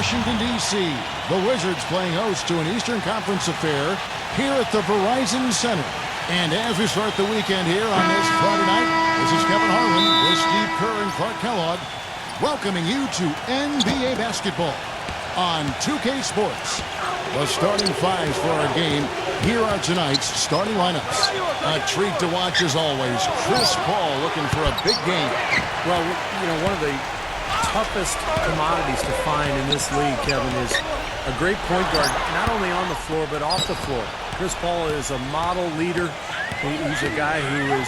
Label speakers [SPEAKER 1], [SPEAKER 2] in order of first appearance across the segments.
[SPEAKER 1] Washington, D.C., the Wizards playing host to an Eastern Conference affair here at the Verizon Center. And as we start the weekend here on this Friday night, this is Kevin Harlan with Steve Kerr and Clark Kellogg welcoming you to NBA basketball on 2K Sports. The starting fives for our game. Here are tonight's starting lineups. A treat to watch as always. Chris Paul looking for a big game.
[SPEAKER 2] Well, you know, one of the toughest commodities to find in this league, Kevin, is a great point guard, not only on the floor, but off the floor. Chris Paul is a model leader. He's a guy who is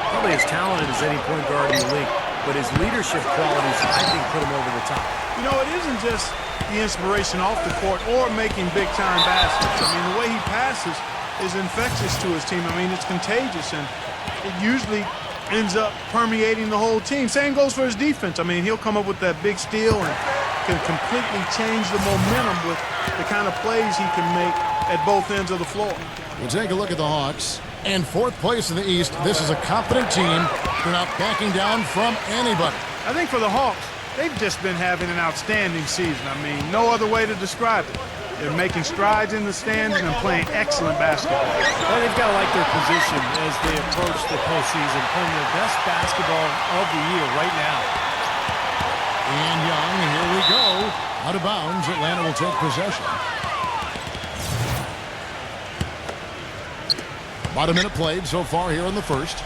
[SPEAKER 2] probably as talented as any point guard in the league, but his leadership qualities, I think, put him over the top.
[SPEAKER 3] You know, it isn't just the inspiration off the court or making big-time baskets. I mean, the way he passes is infectious to his team. I mean, it's contagious, and it usually ends up permeating the whole team. Same goes for his defense. I mean, he'll come up with that big steal and can completely change the momentum with the kind of plays he can make at both ends of the floor.
[SPEAKER 1] We'll take a look at the Hawks. And fourth place in the East, this is a confident team. They're not backing down from anybody.
[SPEAKER 3] I think for the Hawks, they've just been having an outstanding season. I mean, no other way to describe it. They're making strides in the stands and playing excellent basketball.
[SPEAKER 2] Well, they've got to like their position as they approach the postseason, playing their best basketball of the year right now.
[SPEAKER 1] And Young, here we go. Out of bounds, Atlanta will take possession. About a minute played so far here in the first.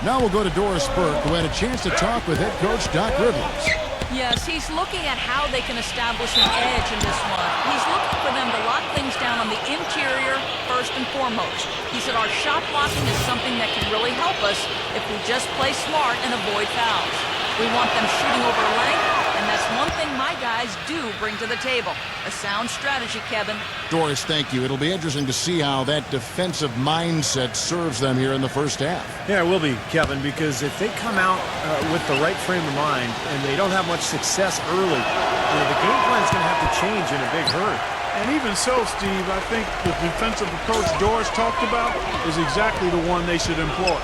[SPEAKER 1] Now we'll go to Doris Burke, who had a chance to talk with head coach Doc Rivers.
[SPEAKER 4] Yes, he's looking at how they can establish an edge in this one. He's looking for them to lock things down on the interior first and foremost. He said our shot blocking is something that can really help us if we just play smart and avoid fouls. We want them shooting over length, and that's one thing my guys do bring to the table. A sound strategy, Kevin.
[SPEAKER 1] Doris, thank you. It'll be interesting to see how that defensive mindset serves them here in the first half.
[SPEAKER 2] Yeah, it will be, Kevin, because if they come out with the right frame of mind and they don't have much success early, you know, the game plan's going to have to change in a big hurry.
[SPEAKER 3] And even so, Steve, I think the defensive approach Doris talked about is exactly the one they should employ.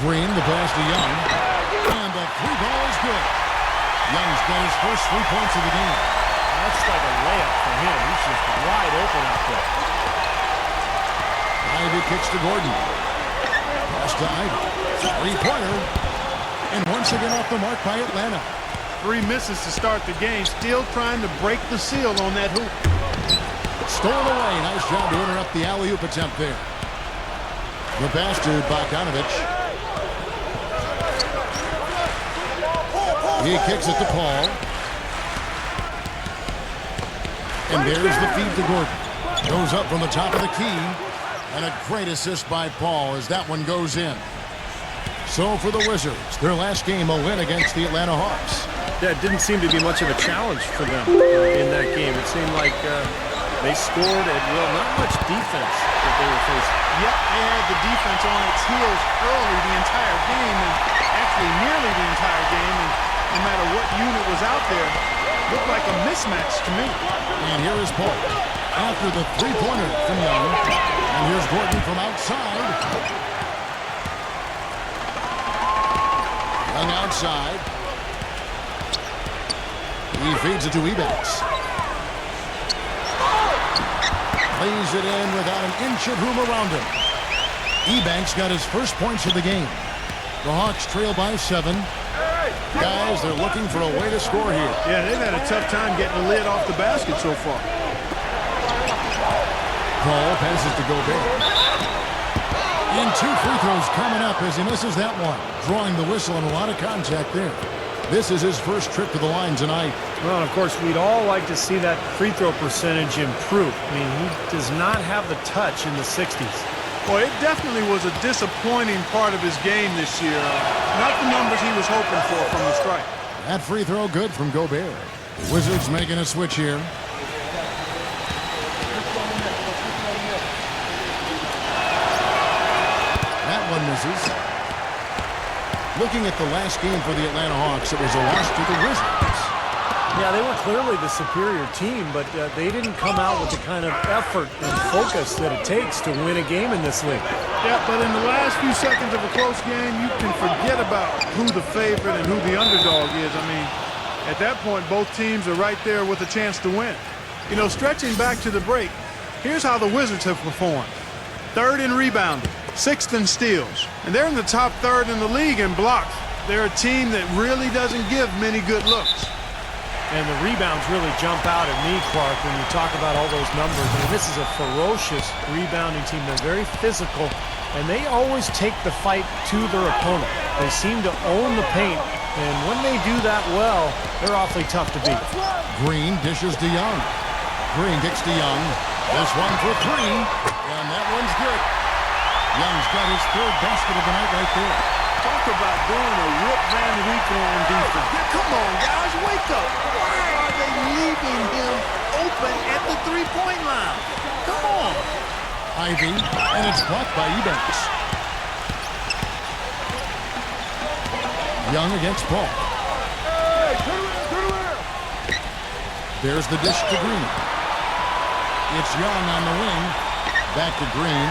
[SPEAKER 1] Green, the pass to Young. And the three ball is good. Young's got his first 3 points of the game.
[SPEAKER 2] That's like a layup for him. He's just wide open out there.
[SPEAKER 1] Ivy kicks to Gordon. Pass to Ivy. Three-pointer. And once again off the mark by Atlanta.
[SPEAKER 3] 3 misses to start the game. Still trying to break the seal on that hoop.
[SPEAKER 1] Stolen away. Nice job to interrupt the alley-oop attempt there. The pass to Bogdanovich. He kicks it to Paul. And there's the feed to Gordon. Goes up from the top of the key. And a great assist by Paul as that one goes in. So for the Wizards, their last game a win against the Atlanta Hawks.
[SPEAKER 2] Yeah, it didn't seem to be much of a challenge for them in that game. It seemed like they scored at will, not much defense that they were facing.
[SPEAKER 3] Yep, they had the defense on its heels early the entire game, and actually nearly the entire game, and no matter what unit was out there, looked like a mismatch to me.
[SPEAKER 1] And here is Paul after the three-pointer from Young. And here's Gordon from outside. Young outside. He feeds it to Ebanks. Lays it in without an inch of room around him. Ebanks got his first points of the game. The Hawks trail by 7. Guys, they're looking for a way to score here.
[SPEAKER 3] Yeah, they've had a tough time getting the lid off the basket so far.
[SPEAKER 1] Paul passes to Gobert. And 2 free throws coming up as he misses that one. Drawing the whistle and a lot of contact there. This is his first trip to the line tonight.
[SPEAKER 2] Well, of course, we'd all like to see that free throw percentage improve. I mean, he does not have the touch in the 60s.
[SPEAKER 3] Well, it definitely was a disappointing part of his game this year. Not the numbers he was hoping for from the strike.
[SPEAKER 1] That free throw good from Gobert. The Wizards making a switch here. That one misses. Looking at the last game for the Atlanta Hawks, it was a loss to the Wizards.
[SPEAKER 2] Yeah, they were clearly the superior team, but they didn't come out with the kind of effort and focus that it takes to win a game in this league.
[SPEAKER 3] Yeah, but in the last few seconds of a close game, you can forget about who the favorite and who the underdog is. I mean, At that point, both teams are right there with a chance to win. You know, stretching back to the break, here's how the Wizards have performed. 3rd in rebounding, 6th in steals, and they're in the top 3rd in the league in blocks. They're a team that really doesn't give many good looks.
[SPEAKER 2] And the rebounds really jump out at me, Clark, when you talk about all those numbers. I mean, this is a ferocious rebounding team. They're very physical, and they always take the fight to their opponent. They seem to own the paint, and when they do that well, they're awfully tough to beat.
[SPEAKER 1] Green dishes to Young. Green kicks to Young. This one for 3, and that one's good. Young's got his 3rd basket of the night right there.
[SPEAKER 3] Talk about doing a Rip Van Winkle on defense. Come on, guys, wake up. Why are they leaving him open at the three-point line? Come on.
[SPEAKER 1] Ivy, and it's blocked by Eubanks. Young against Paul. There's the dish to Green. It's Young on the wing. Back to Green.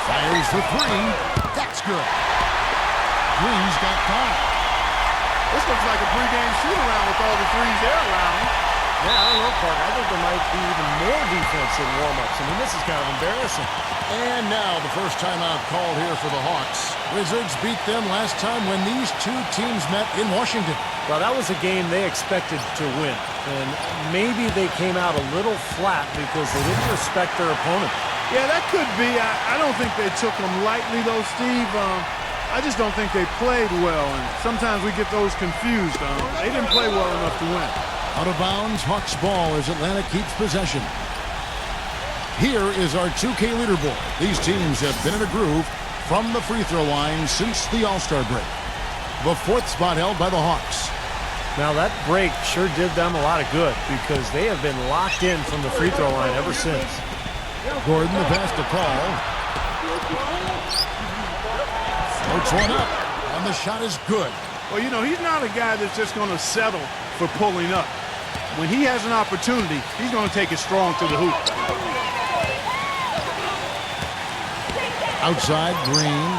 [SPEAKER 1] Fires for 3. That's good. Green's got 5.
[SPEAKER 3] This looks like a pregame shoot-around with all the threes they're allowing.
[SPEAKER 2] Yeah, I don't know, Clark. I think there might be even more defense in warm-ups. I mean, this is kind of embarrassing.
[SPEAKER 1] And now the first timeout called here for the Hawks. Wizards beat them last time when these 2 teams met in Washington.
[SPEAKER 2] Well, that was a game they expected to win. And maybe they came out a little flat because they didn't respect their opponent.
[SPEAKER 3] Yeah, that could be. I don't think they took them lightly, though, Steve. I just don't think they played well, and sometimes we get those confused. They didn't play well enough to win.
[SPEAKER 1] Out of bounds, Hawks ball as Atlanta keeps possession. Here is our 2K leaderboard. These teams have been in a groove from the free throw line since the All-Star break. The 4th spot held by the Hawks.
[SPEAKER 2] Now, that break sure did them a lot of good because they have been locked in from the free throw line ever since.
[SPEAKER 1] Gordon, the pass to Paul. Floats one up, and the shot is good.
[SPEAKER 3] Well, you know, he's not a guy that's just going to settle for pulling up. When he has an opportunity, he's going to take it strong to the hoop.
[SPEAKER 1] Outside, Green.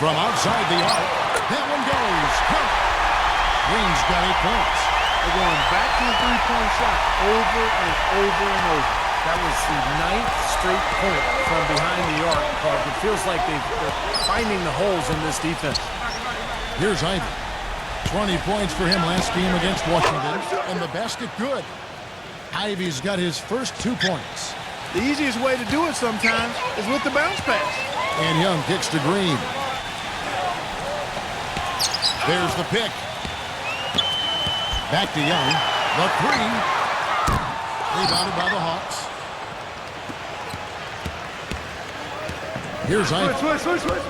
[SPEAKER 1] From outside the arc, that one goes. Green's got 8 points.
[SPEAKER 3] They're going back to the three-point shot over and over and over.
[SPEAKER 2] That was the 9th straight point from behind the arc, Clark. It feels like they're finding the holes in this defense.
[SPEAKER 1] Here's Ivy. 20 points for him last game against Washington, and the basket good. Ivy's got his first 2 points.
[SPEAKER 3] The easiest way to do it sometimes is with the bounce pass.
[SPEAKER 1] And Young kicks to Green. There's the pick. Back to Young. The 3. Rebounded by the Hawks. Here's Ivy.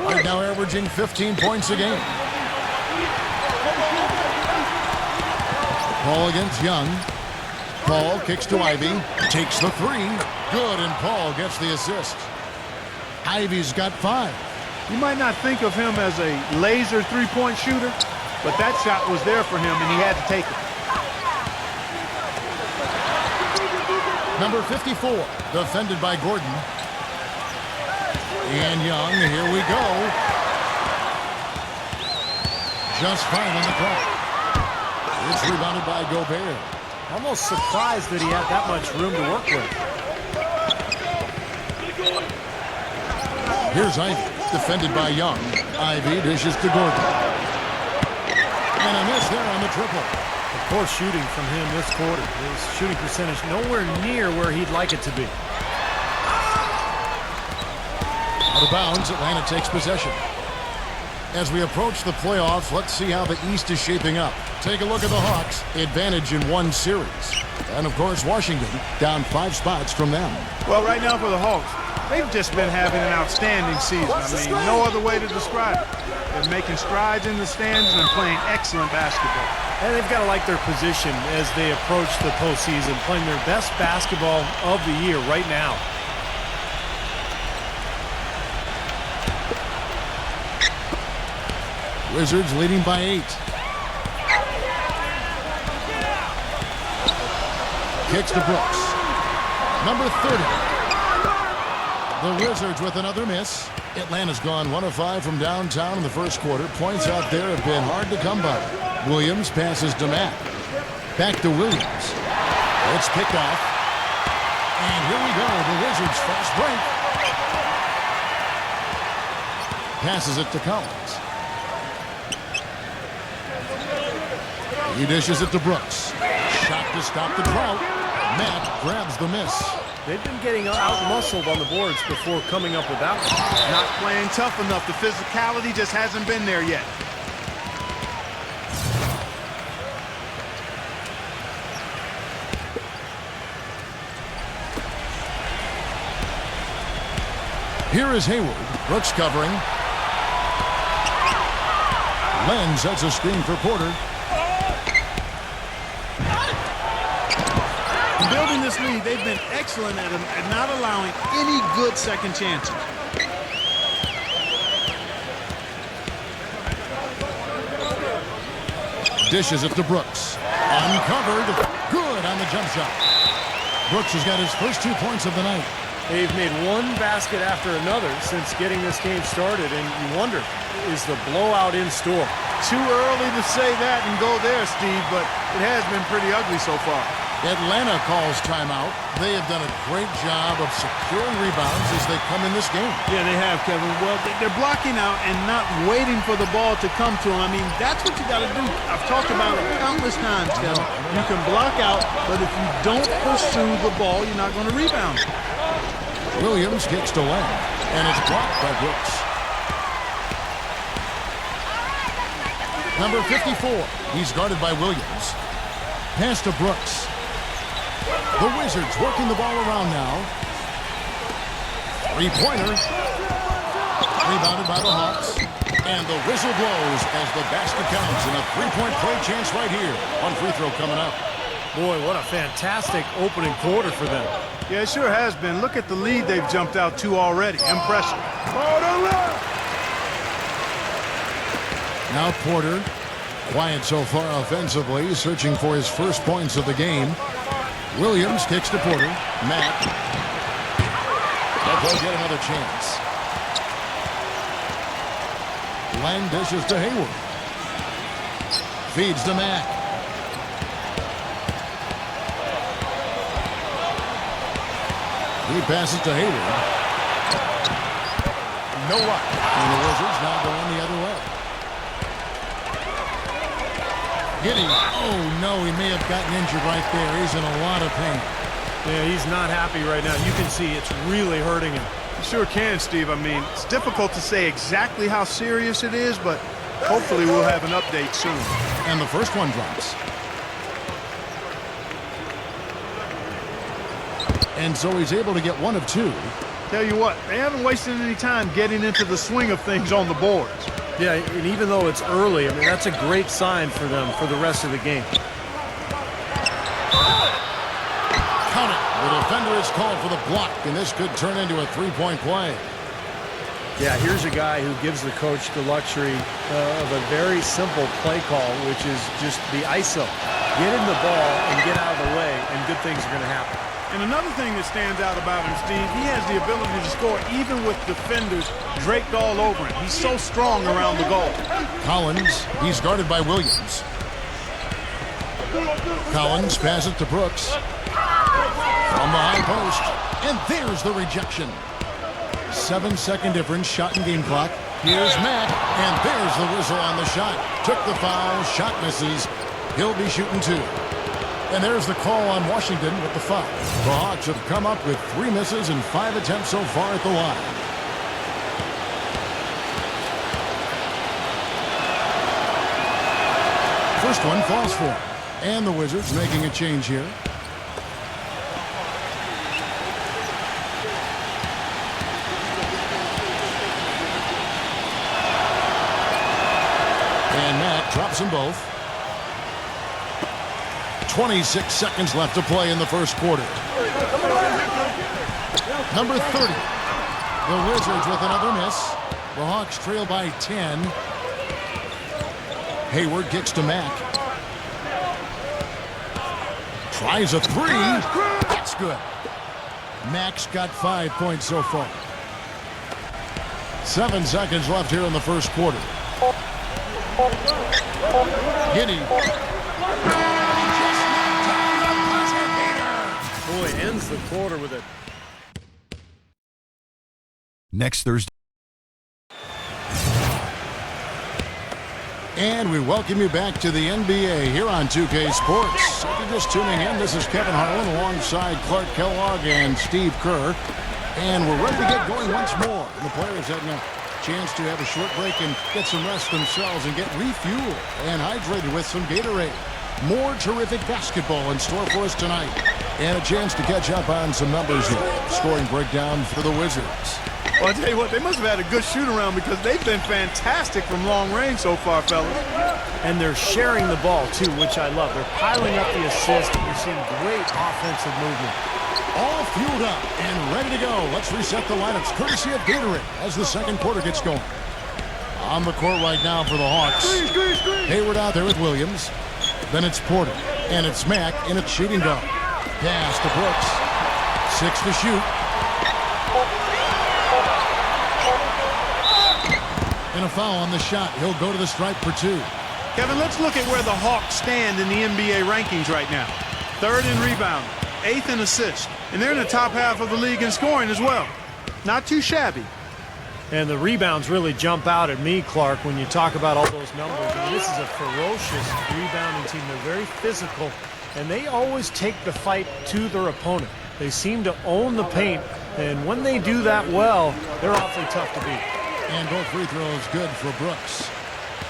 [SPEAKER 1] Right now averaging 15 points a game. Paul against Young. Paul kicks to Ivy. Takes the 3. Good, and Paul gets the assist. Ivy's got 5.
[SPEAKER 3] You might not think of him as a laser three-point shooter, but that shot was there for him, and he had to take it.
[SPEAKER 1] Number 54, defended by Gordon. And Young, here we go. Just 5 on the clock. It's rebounded by Gobert.
[SPEAKER 2] Almost surprised that he had that much room to work with.
[SPEAKER 1] Here's Ivy, defended by Young. Ivy dishes to Gordon. And a miss there on the triple.
[SPEAKER 2] Poor shooting from him this quarter. His shooting percentage nowhere near where he'd like it to be.
[SPEAKER 1] Out of bounds, Atlanta takes possession. As we approach the playoffs, let's see how the East is shaping up. Take a look at the Hawks, advantage in 1 series. And of course, Washington down 5 spots from them.
[SPEAKER 3] Well, right now for the Hawks, they've just been having an outstanding season. I mean, no other way to describe it. They're making strides in the stands and playing excellent basketball.
[SPEAKER 2] And they've got to like their position as they approach the postseason, playing their best basketball of the year right now.
[SPEAKER 1] Wizards leading by 8. Kicks to Brooks. Number 30. The Wizards with another miss. Atlanta's gone 1 of 5 from downtown in the first quarter. Points out there have been hard to come by. Williams passes to Mack. Back to Williams. It's picked off. And here we go. The Wizards fast break. Passes it to Collins. He dishes it to Brooks. Shot to stop the drought. Matt grabs the miss.
[SPEAKER 2] They've been getting out-muscled on the boards before coming up with that one.
[SPEAKER 3] Not playing tough enough. The physicality just hasn't been there yet.
[SPEAKER 1] Here is Hayward. Brooks covering. Len sets a screen for Porter.
[SPEAKER 3] Building this lead, they've been excellent at not allowing any good second chances.
[SPEAKER 1] Dishes it to Brooks. Uncovered. Good on the jump shot. Brooks has got his first 2 points of the night.
[SPEAKER 2] They've made one basket after another since getting this game started, and you wonder, is the blowout in store?
[SPEAKER 3] Too early to say that and go there, Steve, but it has been pretty ugly so far.
[SPEAKER 1] Atlanta calls timeout. They have done a great job of securing rebounds as they come in this game.
[SPEAKER 3] Yeah, they have, Kevin. Well, they're blocking out and not waiting for the ball to come to them. I mean, that's what you got to do. I've talked about it countless times, Kevin. You can block out, but if you don't pursue the ball, you're not going to rebound.
[SPEAKER 1] Williams kicks to Len, and it's blocked by Brooks. Number 54. He's guarded by Williams. Pass to Brooks. The Wizards working the ball around now. Three-pointer. Rebounded by the Hawks. And the whistle blows as the basket counts. And a three-point play chance right here on free throw coming up.
[SPEAKER 2] Boy, what a fantastic opening quarter for them.
[SPEAKER 3] Yeah, it sure has been. Look at the lead they've jumped out to already. Impressive.
[SPEAKER 1] Now Porter. Quiet so far offensively, searching for his first points of the game. Williams kicks to Porter. Mack. But they'll get another chance. Len dishes to Hayward. Feeds to Mack. He passes to Hayward. No luck. And the Wizards now going the other way. Giddy. Oh, no, he may have gotten injured right there. He's in a lot of pain.
[SPEAKER 2] Yeah, he's not happy right now. You can see it's really hurting him.
[SPEAKER 3] You sure can, Steve. I mean, it's difficult to say exactly how serious it is, but hopefully we'll have an update soon.
[SPEAKER 1] And the first one drops. And so he's able to get 1 of 2.
[SPEAKER 3] Tell you what, they haven't wasted any time getting into the swing of things on the boards.
[SPEAKER 2] Yeah, and even though it's early, I mean, that's a great sign for them for the rest of the game.
[SPEAKER 1] Count it. The defender is called for the block, and this could turn into a three-point play.
[SPEAKER 2] Yeah, here's a guy who gives the coach the luxury of a very simple play call, which is just the ISO. Get in the ball and get out of the way, and good things are going to happen.
[SPEAKER 3] And another thing that stands out about him, Steve, he has the ability to score even with defenders draped all over him. He's so strong around the goal.
[SPEAKER 1] Collins, he's guarded by Williams. Collins passes it to Brooks. From the high post. And there's the rejection. 7-second difference, shot and game clock. Here's Matt, and there's the whistle on the shot. Took the foul, shot misses. He'll be shooting 2. And there's the call on Washington with the foul. The Hawks have come up with 3 misses and 5 attempts so far at the line. First one falls for him. And the Wizards making a change here. And Matt drops them both. 26 seconds left to play in the first quarter. Number 30. The Wizards with another miss. The Hawks trail by 10. Hayward kicks to Mack. Tries a 3. That's good. Mack's got 5 points so far. 7 seconds left here in the first quarter. Giddy.
[SPEAKER 2] Boy, ends the quarter with it.
[SPEAKER 5] Next Thursday.
[SPEAKER 1] And we welcome you back to the NBA here on 2K Sports. If you're just tuning in, this is Kevin Harlan alongside Clark Kellogg and Steve Kerr. And we're ready to get going once more. And the players having a chance to have a short break and get some rest themselves and get refueled and hydrated with some Gatorade. More terrific basketball in store for us tonight. And a chance to catch up on some numbers here. Scoring breakdown for the Wizards.
[SPEAKER 3] Well, I'll tell you what, they must have had a good shoot-around because they've been fantastic from long range so far, fellas.
[SPEAKER 2] And they're sharing the ball, too, which I love. They're piling up the assists, and you're seeing great offensive movement.
[SPEAKER 1] All fueled up and ready to go. Let's reset the lineups courtesy of Gatorade as the second quarter gets going. On the court right now for the Hawks. Hayward out there with Williams. Then it's Porter. And it's Mack in its shooting guard. Pass to Brooks. 6 to shoot. And a foul on the shot. He'll go to the stripe for 2.
[SPEAKER 3] Kevin, let's look at where the Hawks stand in the NBA rankings right now. 3rd in rebounding, 8th in assists, and they're in the top half of the league in scoring as well. Not too shabby.
[SPEAKER 2] And the rebounds really jump out at me, Clark, when you talk about all those numbers. I mean, this is a ferocious rebounding team. They're very physical, and they always take the fight to their opponent. They seem to own the paint, and when they do that well, they're awfully tough to beat.
[SPEAKER 1] And both free throws good for Brooks.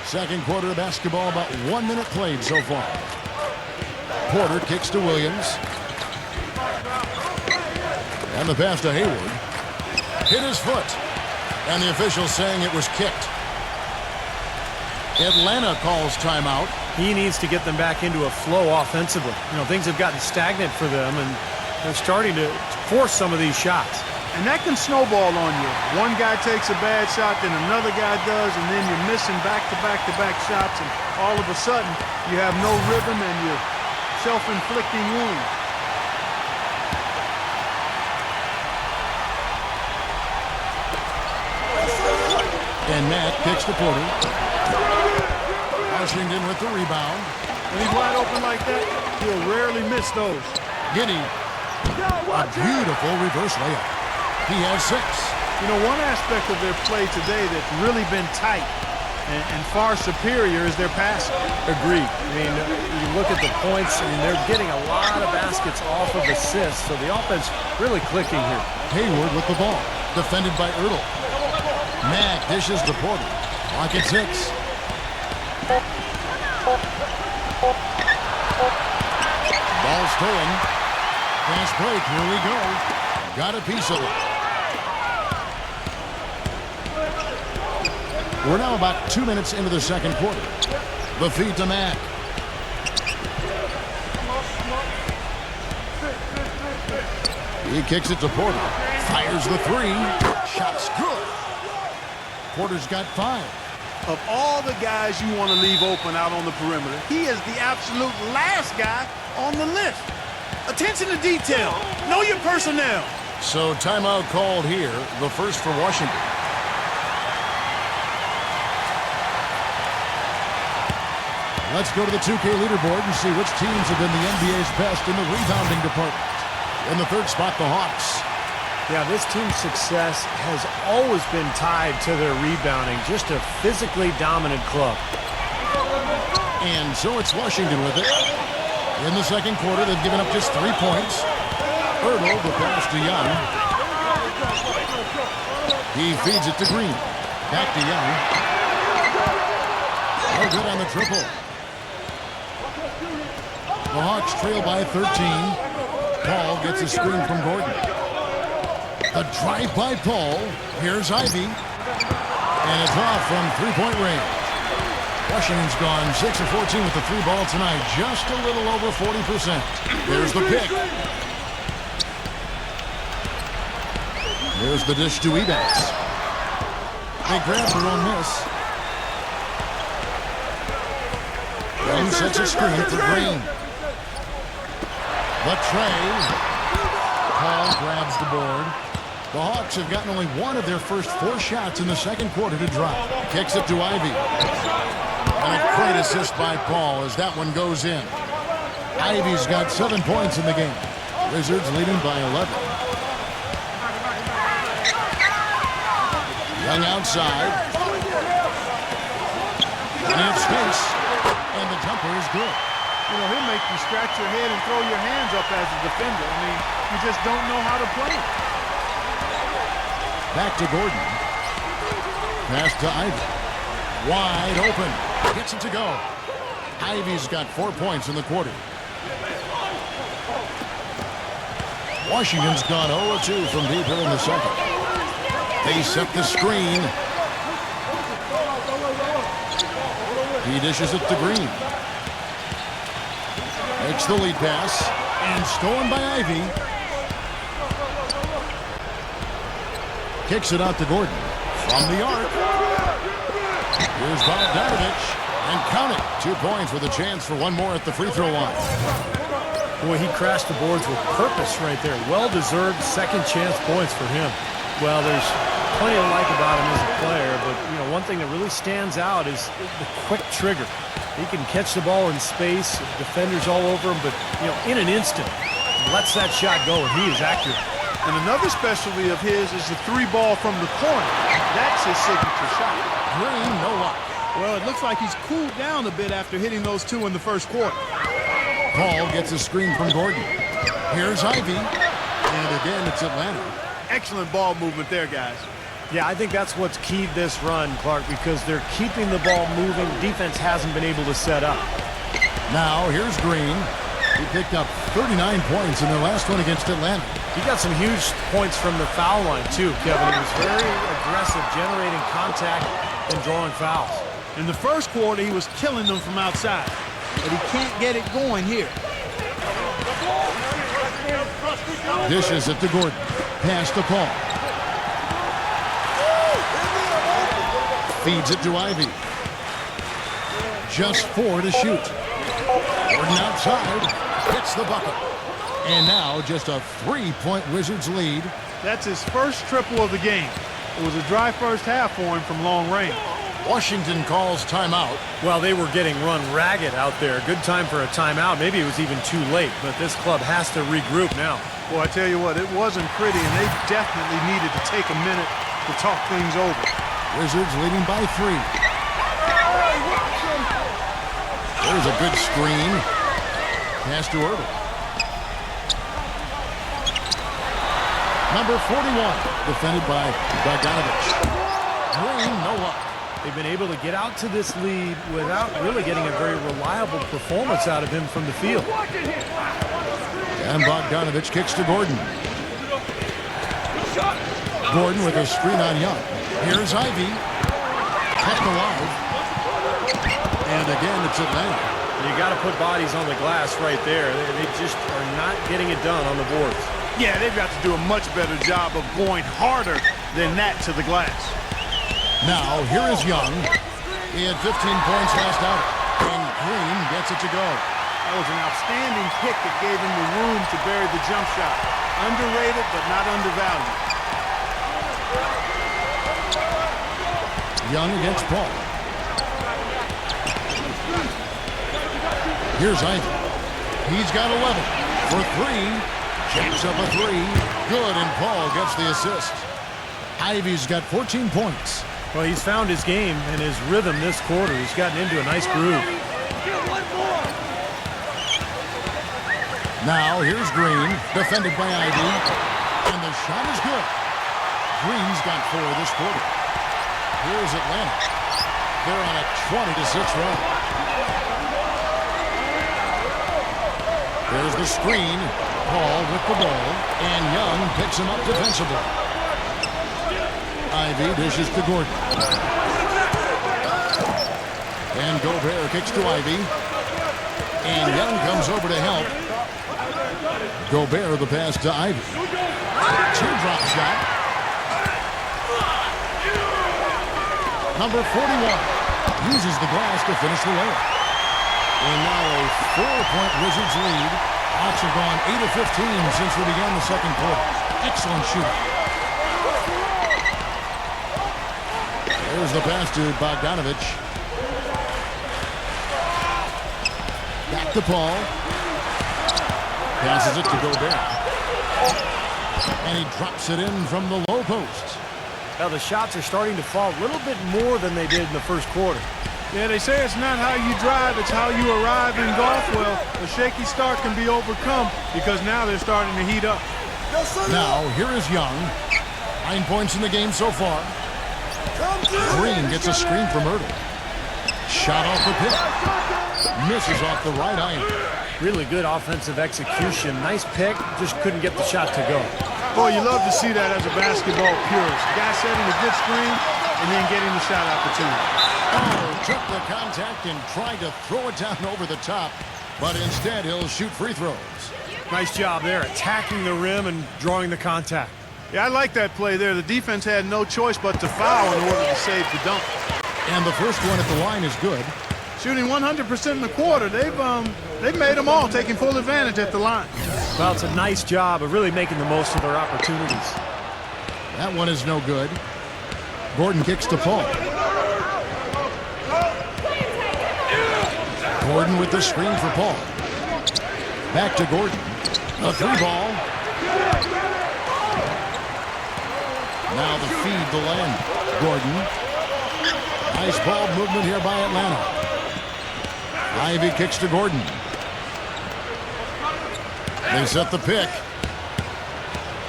[SPEAKER 1] Second quarter of basketball, about 1 minute played so far. Porter kicks to Williams. And the pass to Hayward. Hit his foot. And the official saying it was kicked. Atlanta calls timeout.
[SPEAKER 2] He needs to get them back into a flow offensively. You know, things have gotten stagnant for them, and they're starting to force some of these shots.
[SPEAKER 3] And that can snowball on you. One guy takes a bad shot, then another guy does, and then you're missing back-to-back-to-back shots, and all of a sudden you have no rhythm and you're self-inflicting wound.
[SPEAKER 1] And Matt kicks to Porter. Washington with the rebound.
[SPEAKER 3] When he's wide open like that, he'll rarely miss those.
[SPEAKER 1] Giddy. A beautiful reverse layup. He has 6.
[SPEAKER 3] You know, one aspect of their play today that's really been tight and far superior is their passing.
[SPEAKER 2] Agreed. I mean, you look at the points, I mean, they're getting a lot of baskets off of assists, so the offense really clicking here.
[SPEAKER 1] Hayward with the ball. Defended by Ertl. Mack dishes to Porter. Clock at 6. Ball stolen. Fast break. Here we go. Got a piece of it. We're now about 2 minutes into the second quarter. The feed to Mack. He kicks it to Porter. Fires the 3. Shot's good. Porter's got 5.
[SPEAKER 3] Of all the guys you want to leave open out on the perimeter, he is the absolute last guy on the list. Attention to detail. Know your personnel.
[SPEAKER 1] So timeout called here, the first for Washington. Let's go to the 2K leaderboard and see which teams have been the NBA's best in the rebounding department. In the third spot, the Hawks.
[SPEAKER 2] Yeah, this team's success has always been tied to their rebounding. Just a physically dominant club.
[SPEAKER 1] And so it's Washington with it. In the second quarter, they've given up just 3 points. Ertl, the pass to Young. He feeds it to Green. Back to Young. No good on the triple. The Hawks trail by 13. Paul gets a screen from Gordon. The drive by Paul. Here's Ivy. And it's off from three-point range. Washington's gone 6 of 14 with the 3 ball tonight. Just a little over 40%. There's the pick. There's the dish to Ebates. They grab their own miss. Young sets a screen for Green. The tray. Paul grabs the board. The Hawks have gotten only one of their first 4 shots in the second quarter to drop. Kicks it to Ivy. And a great assist by Paul as that one goes in. Ivy's got 7 points in the game. Wizards leading by 11. Young outside. And it's space. And the jumper is good.
[SPEAKER 3] You know, he'll make you scratch your head and throw your hands up as a defender. I mean, you just don't know how to play it.
[SPEAKER 1] Back to Gordon. Pass to Ivy. Wide open. Gets it to go. Ivy's got 4 points in the quarter. Washington's gone 0-2 from deep here in the second. They set the screen. He dishes it to Green. Makes the lead pass. And stolen by Ivy. Kicks it out to Gordon. From the arc. Here's Bogdanovich. And count it. 2 points with a chance for one more at the free throw line.
[SPEAKER 2] Boy, he crashed the boards with purpose right there. Well-deserved second chance points for him. Well, there's plenty to like about him as a player, but you know, one thing that really stands out is the quick trigger. He can catch the ball in space, defenders all over him, but you know, in an instant, lets that shot go, and he is accurate.
[SPEAKER 3] And another specialty of his is the 3 ball from the corner. That's his signature shot.
[SPEAKER 1] Green, no luck.
[SPEAKER 3] Well, it looks like he's cooled down a bit after hitting those 2 in the first quarter.
[SPEAKER 1] Paul gets a screen from Gordon. Here's Ivy. And again, it's Atlanta.
[SPEAKER 3] Excellent ball movement there, guys.
[SPEAKER 2] Yeah, I think that's what's keyed this run, Clark, because they're keeping the ball moving. Defense hasn't been able to set up.
[SPEAKER 1] Now, here's Green. He picked up 39 points in their last one against Atlanta.
[SPEAKER 2] He got some huge points from the foul line, too, Kevin. He was very aggressive, generating contact and drawing fouls.
[SPEAKER 3] In the first quarter, he was killing them from outside, but he can't get it going here.
[SPEAKER 1] Dishes it to Gordon. Pass to Paul. Feeds it to Ivy. Just 4 to shoot. Gordon outside. Hits the bucket. And now just a 3-point Wizards lead.
[SPEAKER 3] That's his first triple of the game. It was a dry first half for him from long range.
[SPEAKER 1] Washington calls timeout.
[SPEAKER 2] Well, they were getting run ragged out there. Good time for a timeout. Maybe it was even too late, but this club has to regroup now.
[SPEAKER 3] Well, I tell you what, it wasn't pretty, and they definitely needed to take a minute to talk things over.
[SPEAKER 1] Wizards leading by 3. There's a good screen. Pass to Irving. Number 41, defended by Bogdanovich. Green, no luck.
[SPEAKER 2] They've been able to get out to this lead without really getting a very reliable performance out of him from the field.
[SPEAKER 1] And Bogdanovich kicks to Gordon. Gordon with a screen on Young. Here's Ivy. Kept alive. And again, it's Atlanta.
[SPEAKER 2] You got to put bodies on the glass right there. They just are not getting it done on the boards.
[SPEAKER 3] Yeah, they've got to do a much better job of going harder than that to the glass.
[SPEAKER 1] Now, here is Young. He had 15 points last out. And Green gets it to go.
[SPEAKER 3] That was an outstanding pick that gave him the room to bury the jump shot. Underrated, but not undervalued.
[SPEAKER 1] Young against Paul. Here's Ivy. He's got 11 for 3. Jacks up a 3. Good, and Paul gets the assist. Ivy's got 14 points.
[SPEAKER 2] Well, he's found his game and his rhythm this quarter. He's gotten into a nice groove.
[SPEAKER 1] Now, here's Green, defended by Ivy. And the shot is good. Green's got 4 this quarter. Here's Atlanta. They're on a 20-6 run. There's the screen. Paul with the ball. And Young picks him up defensively. Ivy dishes to Gordon. And Gobert kicks to Ivy. And Young comes over to help. Gobert the pass to Ivy. Teardrop shot. Number 41 uses the glass to finish the layup. And now a 4-point Wizards lead. Hawks have gone 8 of 15 since we began the second quarter. Excellent shooting. Here's the pass to Bogdanovich. Back to Paul. Passes it to Gobert. And he drops it in from the low post.
[SPEAKER 2] Now the shots are starting to fall a little bit more than they did in the first quarter.
[SPEAKER 3] Yeah, they say it's not how you drive, it's how you arrive in golf. Well, a shaky start can be overcome because now they're starting to heat up.
[SPEAKER 1] Now, here is Young. 9 points in the game so far. Green gets a screen from Myrtle. Shot off the pick. Misses off the right iron.
[SPEAKER 2] Really good offensive execution. Nice pick, just couldn't get the shot to go.
[SPEAKER 3] Boy, you love to see that as a basketball purist. Guy setting a good screen and then getting the shot opportunity.
[SPEAKER 1] Oh, took the contact and tried to throw it down over the top, but instead he'll shoot free throws.
[SPEAKER 2] Nice job there, attacking the rim and drawing the contact.
[SPEAKER 3] Yeah, I like that play there. The defense had no choice but to foul in order to save the dunk.
[SPEAKER 1] And the first one at the line is good.
[SPEAKER 3] Shooting 100% in the quarter. They've made them all, taking full advantage at the line.
[SPEAKER 2] Well, it's a nice job of really making the most of their opportunities.
[SPEAKER 1] That one is no good. Gordon kicks to Paul. Gordon with the screen for Paul. Back to Gordon. A 3-ball. Now the feed to Len. Gordon. Nice ball movement here by Atlanta. Ivy kicks to Gordon. They set the pick.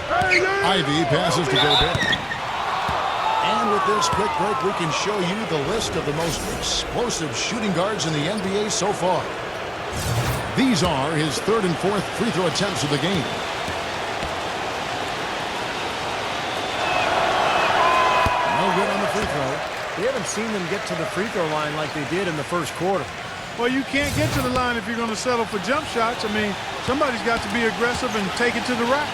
[SPEAKER 1] Ivy passes to Gobert. And with this quick break, we can show you the list of the most explosive shooting guards in the NBA so far. These are his third and fourth free throw attempts of the game. No good on the free throw.
[SPEAKER 2] We haven't seen them get to the free throw line like they did in the first quarter.
[SPEAKER 3] Well, you can't get to the line if you're going to settle for jump shots. I mean, somebody's got to be aggressive and take it to the rack.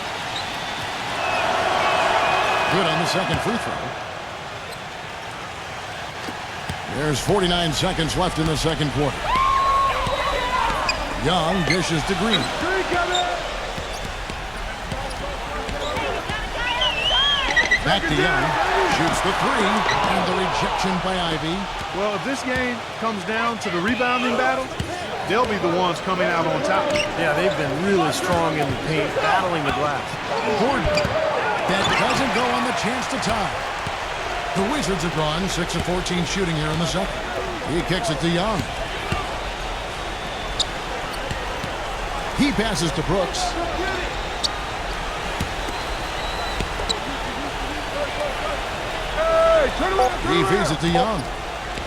[SPEAKER 1] Good on the second free throw. There's 49 seconds left in the second quarter. Young dishes to Green. Back to Young. Shoots the three. And the rejection by Ivy.
[SPEAKER 3] Well, if this game comes down to the rebounding battle, they'll be the ones coming out on top.
[SPEAKER 2] Yeah, they've been really strong in the paint, battling the glass.
[SPEAKER 1] Gordon. That doesn't go on the chance to tie. The Wizards have gone 6 of 14 shooting here in the second. He kicks it to Young. He passes to Brooks. He feeds it to Young.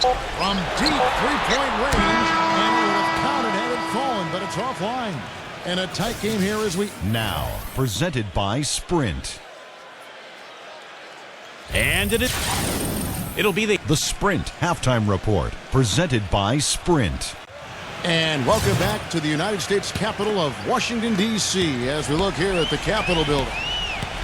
[SPEAKER 1] From deep three-point range, and he would have counted had it fallen, but it's offline. And a tight game here as we...
[SPEAKER 5] Now, presented by Sprint.
[SPEAKER 6] And it'll be the
[SPEAKER 5] Sprint Halftime Report, presented by Sprint.
[SPEAKER 1] And welcome back to the United States capital of Washington, D.C. as we look here at the Capitol building.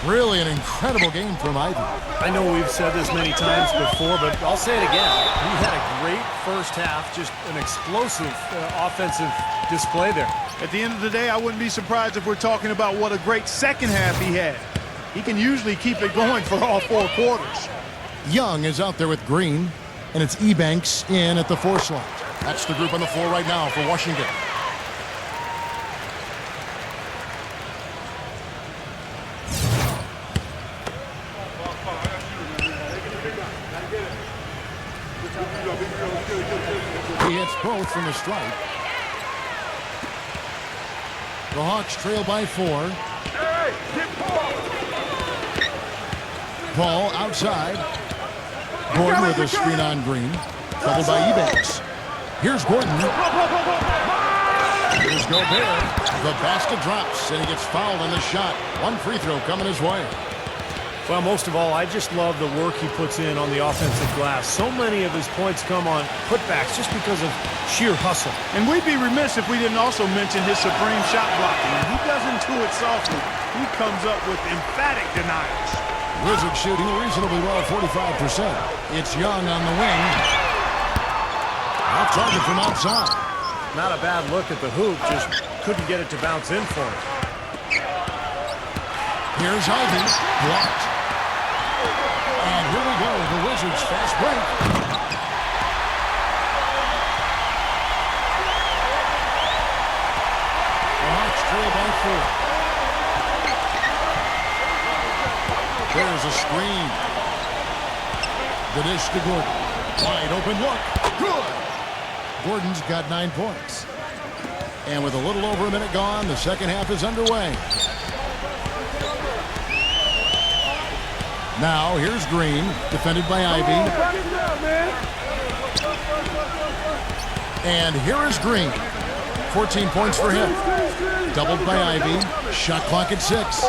[SPEAKER 1] Really an incredible game from Ivy.
[SPEAKER 2] I know we've said this many times before, but I'll say it again. He had a great first half, just an explosive offensive display there.
[SPEAKER 3] At the end of the day, I wouldn't be surprised if we're talking about what a great second half he had. He can usually keep it going for all four quarters.
[SPEAKER 1] Young is out there with Green, and it's Ebanks in at the 4 slot. That's the group on the floor right now for Washington. He hits both from the stripe. The Hawks trail by 4. Paul outside. Gordon with a screen on Green. Doubled by Ebanks. Here's Gordon. Here's Gobert. The basket drops, and he gets fouled on the shot. One free throw coming his way.
[SPEAKER 2] Well, most of all, I just love the work he puts in on the offensive glass. So many of his points come on putbacks just because of sheer hustle.
[SPEAKER 3] And we'd be remiss if we didn't also mention his supreme shot blocking. He doesn't do it softly. He comes up with emphatic denials.
[SPEAKER 1] Wizards shooting reasonably well, 45%. It's Young on the wing. Off target from outside.
[SPEAKER 2] Not a bad look at the hoop, just couldn't get it to bounce in for him.
[SPEAKER 1] Here's Ivy. Blocked. And here we go. The Wizards fast break. The Hawks trail by 4. There's a screen. The dish to Gordon. Wide open look. Good. Gordon's got 9 points. And with a little over a minute gone, the second half is underway. Now, here's Green, defended by Ivy. And here is Green. 14 points for him. Doubled by Ivy. Shot clock at 6.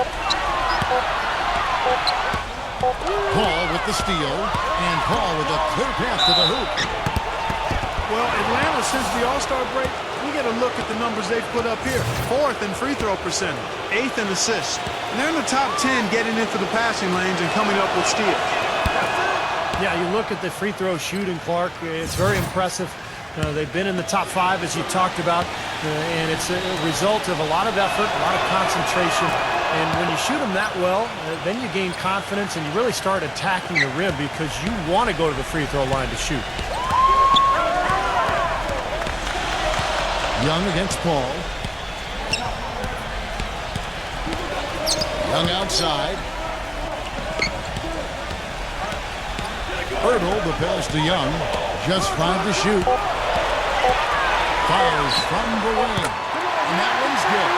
[SPEAKER 1] Paul with the steal. And Paul with a clear path to the hoop.
[SPEAKER 3] Well, Atlanta, since the All-Star break, we get a look at the numbers they've put up here. 4th in free throw percentage, 8th in assists. And they're in the top 10 getting into the passing lanes and coming up with steals.
[SPEAKER 2] Yeah, you look at the free throw shooting, Clark. It's very impressive. They've been in the top 5, as you talked about, and it's a result of a lot of effort, a lot of concentration. And when you shoot them that well, then you gain confidence and you really start attacking the rim because you want to go to the free throw line to shoot.
[SPEAKER 1] Young against Paul. Young outside. Hurdle the pass to Young. Just 5 to shoot. Fires from the wing. And that one's good.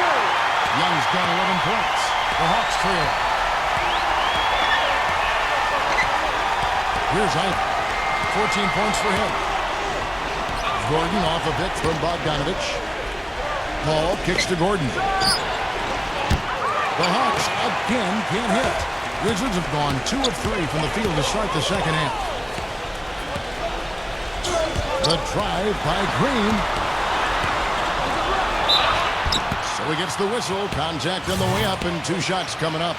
[SPEAKER 1] Young's got 11 points. The Hawks trail. Here's Ivy. 14 points for him. Gordon off a bit from Bogdanovich. Paul kicks to Gordon. The Hawks again can't hit. Wizards have gone 2 of 3 from the field to start the second half. The drive by Green. So he gets the whistle. Contact on the way up and 2 shots coming up.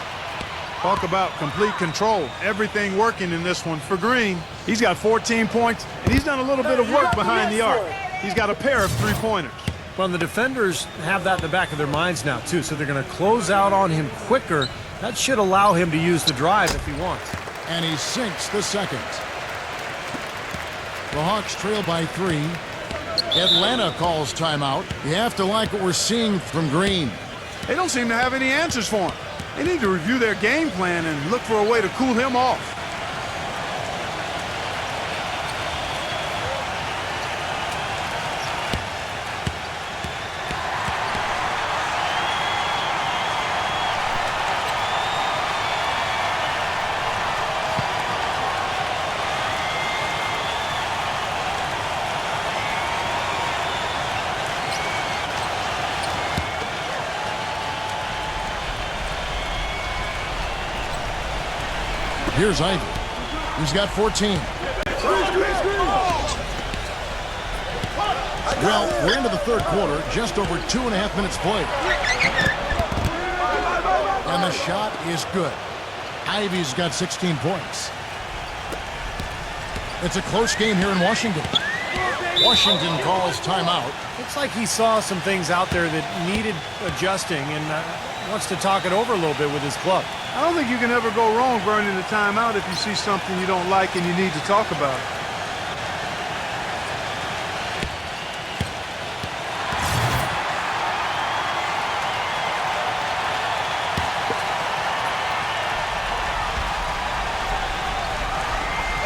[SPEAKER 3] Talk about complete control. Everything working in this one for Green. He's got 14 points, and he's done a little bit of work behind the arc. He's got a pair of 3-pointers.
[SPEAKER 2] Well, the defenders have that in the back of their minds now, too, so they're going to close out on him quicker. That should allow him to use the drive if he wants.
[SPEAKER 1] And he sinks the second. The Hawks trail by 3. Atlanta calls timeout. You have to like what we're seeing from Green.
[SPEAKER 3] They don't seem to have any answers for him. They need to review their game plan and look for a way to cool him off.
[SPEAKER 1] Here's Ivy. He's got 14. Well, we're into the third quarter, just over 2.5 minutes played. And the shot is good. Ivy's got 16 points. It's a close game here in Washington. Washington calls timeout.
[SPEAKER 2] Looks like he saw some things out there that needed adjusting and wants to talk it over a little bit with his club.
[SPEAKER 3] I don't think you can ever go wrong burning the timeout if you see something you don't like and you need to talk about it.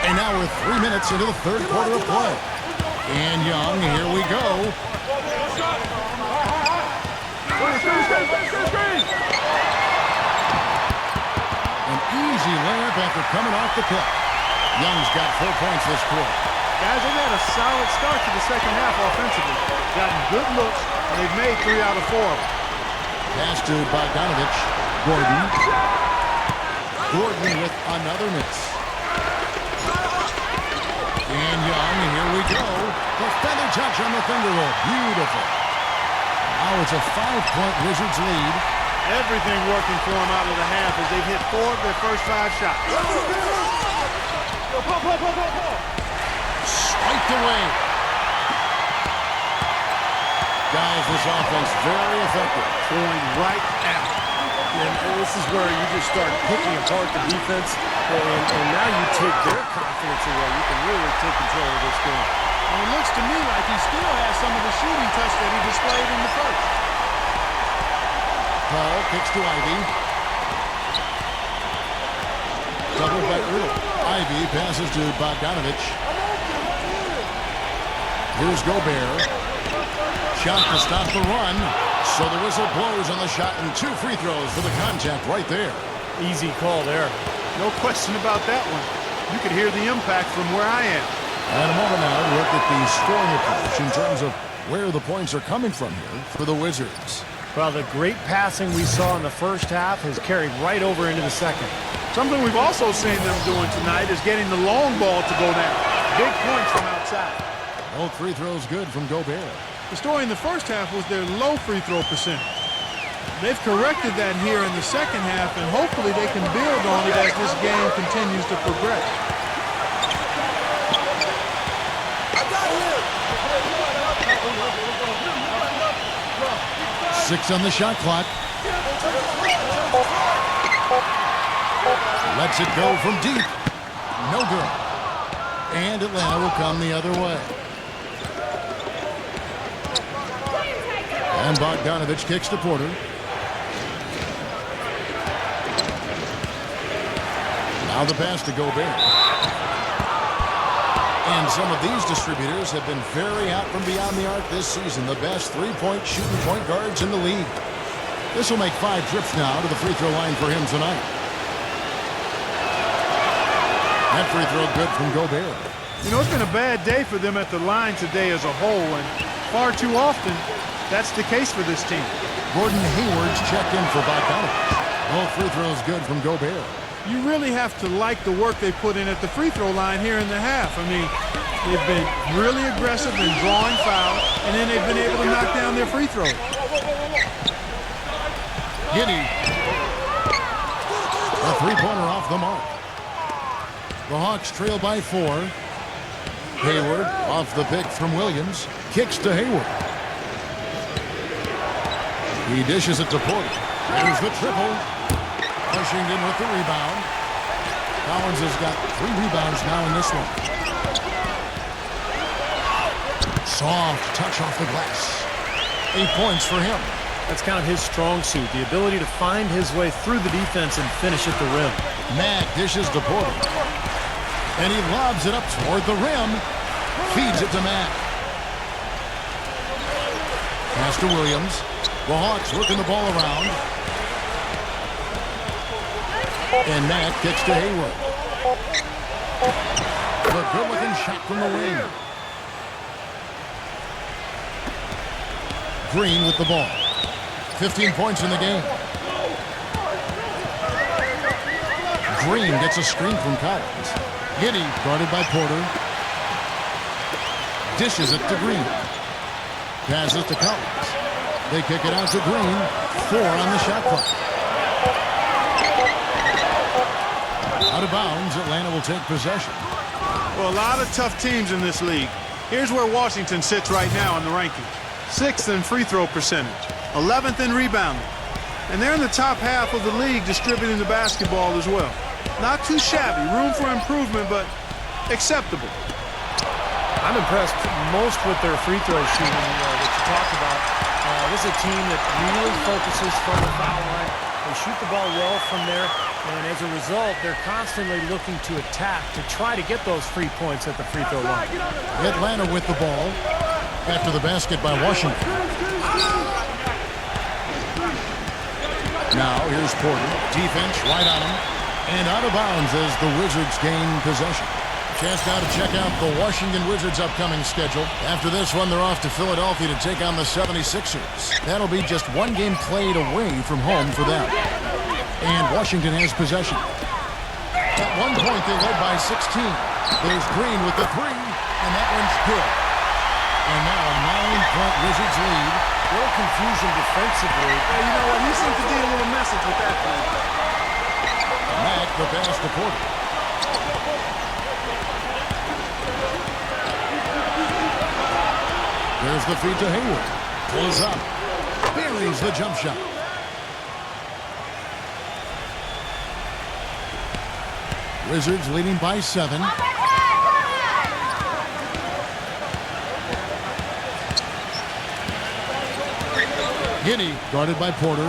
[SPEAKER 1] And now we're 3 minutes into the third quarter of play. And Young, here we go. An easy layup after coming off the pick. Young's got 4 points this quarter.
[SPEAKER 3] Guys, they've had a solid start to the second half offensively. Gotten good looks, and they've made 3 out of 4 of them.
[SPEAKER 1] Pass to Bogdanovich. Gordon. Gordon with another miss. And Young, here we go. The feather touch on the finger roll. Beautiful. Now it's a 5-point Wizards lead.
[SPEAKER 3] Everything working for them out of the half as they've hit 4 of their first 5 shots.
[SPEAKER 1] Swiped away. Guys, this offense very effective.
[SPEAKER 3] Going right at it.
[SPEAKER 2] And this is where you just start picking apart the defense, and now you take their confidence away. You can really take control of this game.
[SPEAKER 3] And it looks to me like he still has some of the shooting touch that he displayed in the first.
[SPEAKER 1] Paul kicks to Ivy. Double by Earl. Ivy passes to Bogdanovich. Here's Gobert. Shot to stop the run. So the whistle blows on the shot and 2 free throws for the contact right there.
[SPEAKER 2] Easy call there.
[SPEAKER 3] No question about that one. You could hear the impact from where I am.
[SPEAKER 1] And a moment now to look at the scoring approach in terms of where the points are coming from here for the Wizards.
[SPEAKER 2] Well, the great passing we saw in the first half has carried right over into the second.
[SPEAKER 3] Something we've also seen them doing tonight is getting the long ball to go down. Big points from outside.
[SPEAKER 1] Both free throws good from Gobert.
[SPEAKER 3] The story in the first half was their low free throw percentage. They've corrected that here in the second half, and hopefully they can build on it as this game continues to progress.
[SPEAKER 1] Six on the shot clock. Lets it go from deep. No good. And Atlanta will come the other way. And Bogdanovich kicks to Porter. Now the pass to Gobert. And some of these distributors have been very out from beyond the arc this season. The best three-point shooting point guards in the league. This will make 5 trips now to the free throw line for him tonight. That free throw good from Gobert.
[SPEAKER 3] You know, it's been a bad day for them at the line today as a whole, and far too often, that's the case for this team.
[SPEAKER 1] Gordon Hayward's checked in for Bogdanovich. Both free throws good from Gobert.
[SPEAKER 3] You really have to like the work they put in at the free throw line here in the half. I mean, they've been really aggressive in drawing fouls, and then they've been able to knock down their free throws.
[SPEAKER 1] Giddey. A three-pointer off the mark. The Hawks trail by 4. Hayward off the pick from Williams. Kicks to Hayward. He dishes it to Porter. There's the triple. Washington with the rebound. Collins has got 3 rebounds now in this one. Soft touch off the glass. 8 points for him.
[SPEAKER 2] That's kind of his strong suit, the ability to find his way through the defense and finish at the rim.
[SPEAKER 1] Mack dishes to Porter. And he lobs it up toward the rim. Feeds it to Mack. Pass to Williams. The Hawks working the ball around. And Mack kicks to Hayward. The good-looking shot from the wing. Green with the ball. 15 points in the game. Green gets a screen from Collins. Giddey guarded by Porter. Dishes it to Green. Passes to Collins. They kick it out to Green. 4 on the shot clock. Out of bounds, Atlanta will take possession.
[SPEAKER 3] Well, a lot of tough teams in this league. Here's where Washington sits right now in the rankings. 6th in free throw percentage. 11th in rebounding. And they're in the top half of the league distributing the basketball as well. Not too shabby. Room for improvement, but acceptable.
[SPEAKER 2] I'm impressed most with their free throw shooting that you talked about. This is a team that really focuses from the foul line. They shoot the ball well from there, and as a result, they're constantly looking to attack to try to get those free points at the free throw line.
[SPEAKER 1] Atlanta with the ball after the basket by Washington. Now here's Porter. Defense right on him. And out of bounds as the Wizards gain possession. Chance now to check out the Washington Wizards' upcoming schedule. After this one, they're off to Philadelphia to take on the 76ers. That'll be just 1 game played away from home for them. And Washington has possession. At one point, they led by 16. There's Green with the 3, and that one's good. And now a 9-point Wizards lead.
[SPEAKER 2] A little confusion defensively.
[SPEAKER 3] You know what? He seems to be a little message with that play.
[SPEAKER 1] Mack the pass to Porter. There's the feed to Hayward. Pulls up. Buries the jump shot. Wizards leading by 7. Giddy guarded by Porter.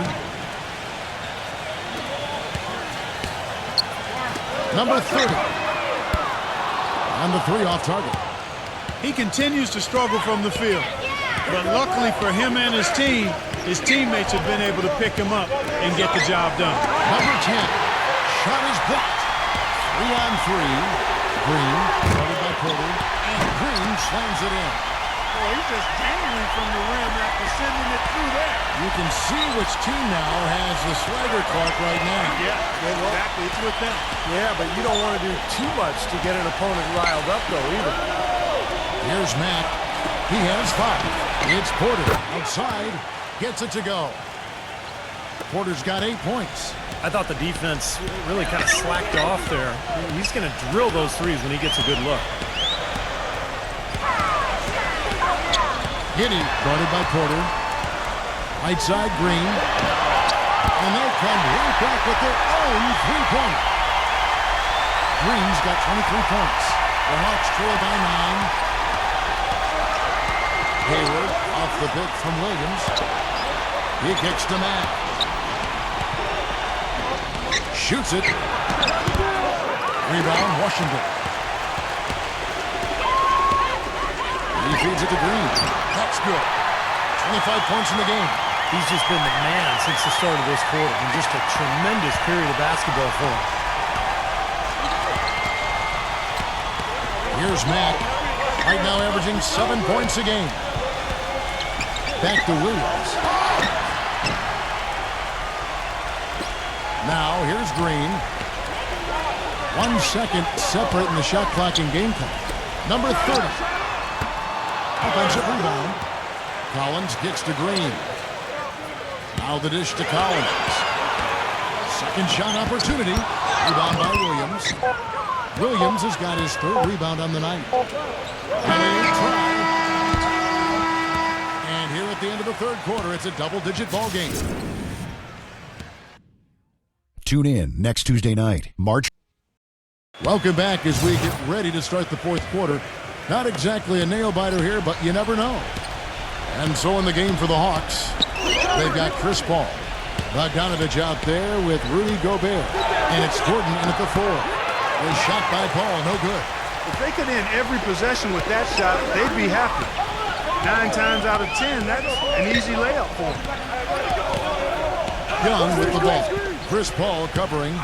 [SPEAKER 1] Number 30. And the 3 off target.
[SPEAKER 3] He continues to struggle from the field. But luckily for him and his team, his teammates have been able to pick him up and get the job done.
[SPEAKER 1] Number 10. Shot is blocked. 3 on 3. Green guarded by Porter. And Green slams it in.
[SPEAKER 3] Boy, he's just dangling from the rim after sending it through there.
[SPEAKER 1] You can see which team now has the swagger clock right now.
[SPEAKER 3] Yeah, exactly. It's with them.
[SPEAKER 2] Yeah, but you don't want to do too much to get an opponent riled up, though, either.
[SPEAKER 1] Here's Mack. He has 5. It's Porter. Outside. Gets it to go. Porter's got 8 points.
[SPEAKER 2] I thought the defense really kind of slacked off there. He's going to drill those threes when he gets a good look.
[SPEAKER 1] Giddy guarded by Porter. Right side, Green. And they come right back with their own 3-pointer. Green's got 23 points. The Hawks trail by 9. Hayward off the pick from Williams. He kicks to Mack. Shoots it. Rebound, Washington. He feeds it to Green. That's good. 25 points in the game.
[SPEAKER 2] He's just been the man since the start of this quarter, and just a tremendous period of basketball for him.
[SPEAKER 1] Here's Mack. Right now averaging 7 points a game. Back to Williams. Now here's Green. 1 second separating the shot clock and game clock. Number 30. Offensive rebound. Collins gets to Green. Now the dish to Collins. Second shot opportunity. Rebound by Williams. Williams has got his 3rd rebound on the night. And a try. And here at the end of the 3rd quarter, it's a double-digit ball game.
[SPEAKER 5] Tune in next Tuesday night, March.
[SPEAKER 1] Welcome back as we get ready to start the 4th quarter. Not exactly a nail-biter here, but you never know. And so in the game for the Hawks, they've got Chris Paul. Bogdanovich out there with Rudy Gobert. And it's Gordon in at the 4. A shot by Paul, no good.
[SPEAKER 3] If they could end every possession with that shot, they'd be happy. 9 times out of 10, that's an easy layup for them.
[SPEAKER 1] Young with the ball. Chris Paul covering.